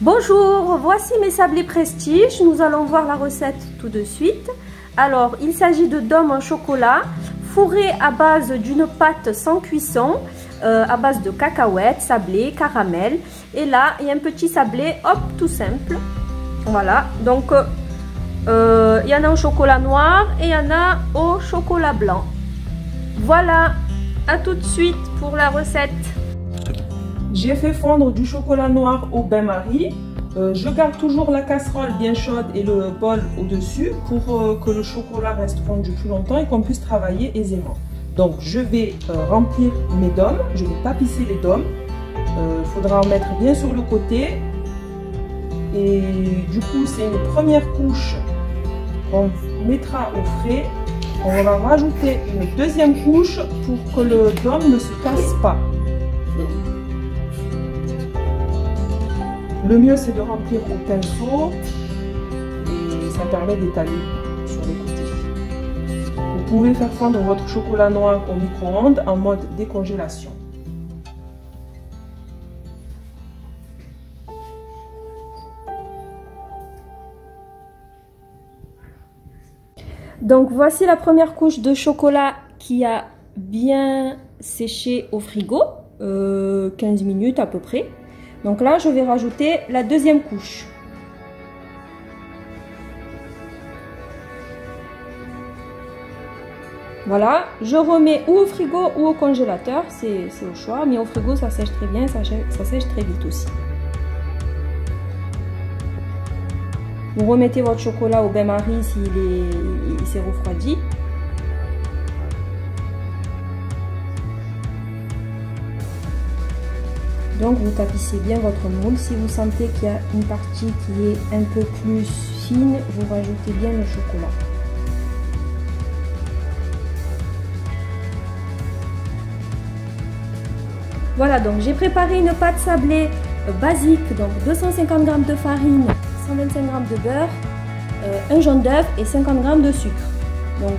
Bonjour, voici mes sablés Prestige. Nous allons voir la recette tout de suite. Alors, il s'agit de dômes en chocolat fourrés à base d'une pâte sans cuisson, à base de cacahuètes, sablé, caramel. Et là, il y a un petit sablé, hop, tout simple. Voilà, donc il y en a au chocolat noir et il y en a au chocolat blanc. Voilà, à tout de suite pour la recette. J'ai fait fondre du chocolat noir au bain-marie. Je garde toujours la casserole bien chaude et le bol au-dessus pour que le chocolat reste fondu plus longtemps et qu'on puisse travailler aisément. Donc je vais remplir mes dômes, je vais tapisser les dômes. Il faudra en mettre bien sur le côté. Et du coup c'est une première couche qu'on mettra au frais. On va rajouter une deuxième couche pour que le dôme ne se casse pas. Le mieux c'est de remplir au pinceau et ça permet d'étaler sur les côtés. Vous pouvez faire fondre votre chocolat noir au micro-ondes en mode décongélation. Donc voici la première couche de chocolat qui a bien séché au frigo, 15 minutes à peu près. Donc là, je vais rajouter la deuxième couche. Voilà, je remets ou au frigo ou au congélateur, c'est au choix, mais au frigo ça sèche très bien, ça sèche très vite aussi. Vous remettez votre chocolat au bain-marie s'il s'est refroidi. Donc vous tapissez bien votre moule. Si vous sentez qu'il y a une partie qui est un peu plus fine, vous rajoutez bien le chocolat. Voilà, donc j'ai préparé une pâte sablée basique, donc 250 g de farine, 125 g de beurre, un jaune d'œuf et 50 g de sucre. Donc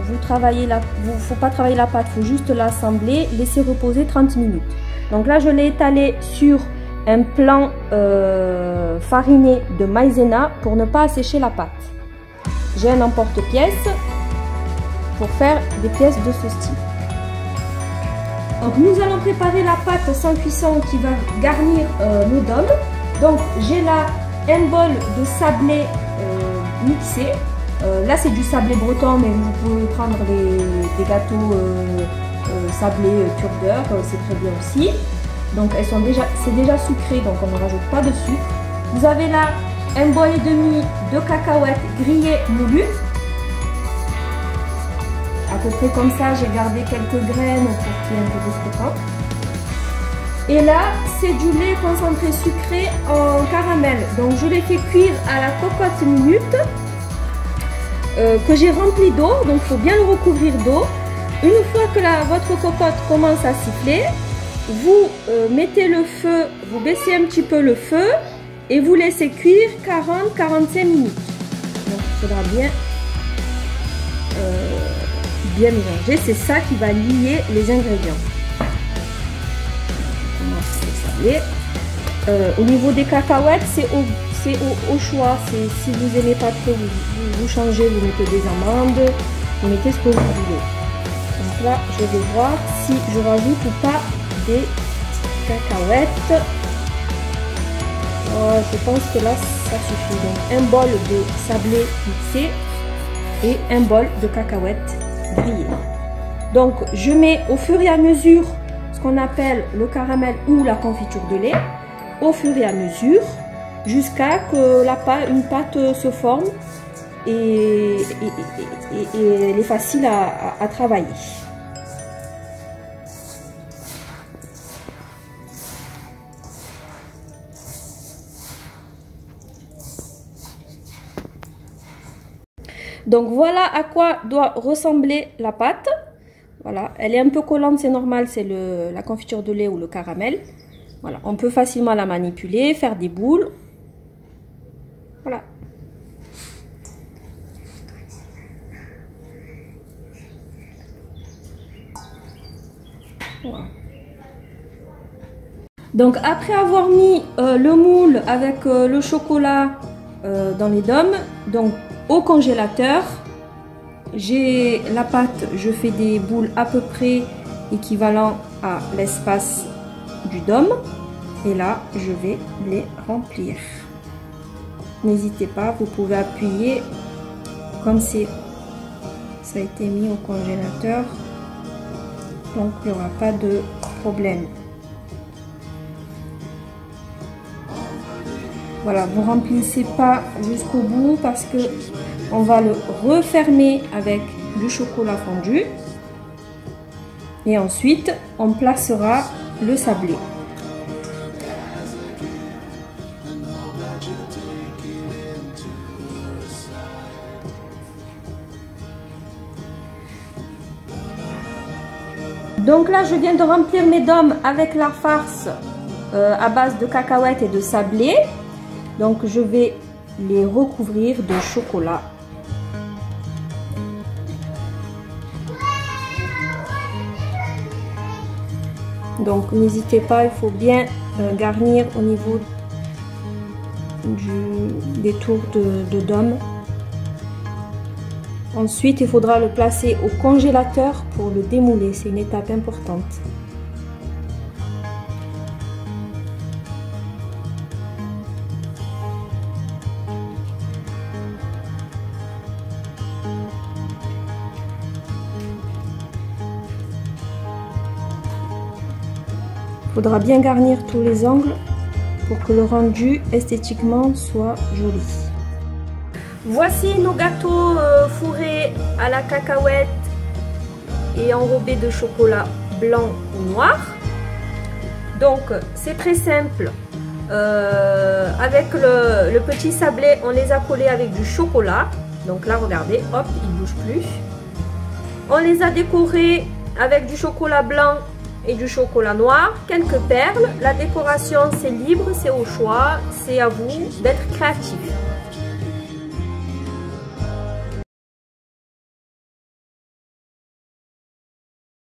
faut pas travailler la pâte, il faut juste l'assembler, laisser reposer 30 minutes. Donc là, je l'ai étalé sur un plan fariné de maïzena pour ne pas assécher la pâte. J'ai un emporte-pièce pour faire des pièces de ce style. Donc nous allons préparer la pâte sans cuisson qui va garnir nos dômes. Donc j'ai là un bol de sablé mixé. Là c'est du sablé breton, mais vous pouvez prendre des gâteaux sablé Turgor, c'est très bien aussi. Donc c'est déjà sucré, donc on ne rajoute pas de sucre. Vous avez là un bol et demi de cacahuètes grillées moulues. À peu près comme ça, j'ai gardé quelques graines pour qu'il y ait un peu de croquant. Et là, c'est du lait concentré sucré en caramel. Donc je l'ai fait cuire à la cocotte minute que j'ai rempli d'eau. Donc il faut bien le recouvrir d'eau. Une fois que votre cocotte commence à siffler, vous mettez le feu, vous baissez un petit peu le feu et vous laissez cuire 40-45 minutes. Donc il faudra bien mélanger, c'est ça qui va lier les ingrédients. Au niveau des cacahuètes, c'est au choix. Si vous n'aimez pas trop, vous changez, vous mettez des amandes, vous mettez ce que vous voulez. Donc là, je vais voir si je rajoute ou pas des cacahuètes. Je pense que là, ça suffit. Donc, un bol de sablé mixé et un bol de cacahuètes grillées. Donc, je mets au fur et à mesure ce qu'on appelle le caramel ou la confiture de lait, au fur et à mesure, jusqu'à que une pâte se forme et elle est facile à travailler. Donc voilà à quoi doit ressembler la pâte. Voilà, elle est un peu collante, c'est normal, c'est la confiture de lait ou le caramel. Voilà, on peut facilement la manipuler, faire des boules. Voilà. Donc après avoir mis le moule avec le chocolat dans les dômes, donc au congélateur, j'ai la pâte, je fais des boules à peu près équivalent à l'espace du dôme et là je vais les remplir. N'hésitez pas, vous pouvez appuyer comme ça a été mis au congélateur, donc il n'y aura pas de problème. Voilà, vous remplissez pas jusqu'au bout parce que on va le refermer avec du chocolat fondu et ensuite on placera le sablé. Donc là je viens de remplir mes dômes avec la farce à base de cacahuètes et de sablé. Donc je vais les recouvrir de chocolat. Donc n'hésitez pas, il faut bien garnir au niveau des tours de dôme. Ensuite, il faudra le placer au congélateur pour le démouler, c'est une étape importante. Il faudra bien garnir tous les angles pour que le rendu esthétiquement soit joli. Voici nos gâteaux fourrés à la cacahuète et enrobés de chocolat blanc ou noir. Donc c'est très simple. Avec le petit sablé, on les a collés avec du chocolat. Donc là, regardez, hop, il ne bouge plus. On les a décorés avec du chocolat blanc et du chocolat noir, quelques perles. La décoration, c'est libre, c'est au choix, c'est à vous d'être créatif.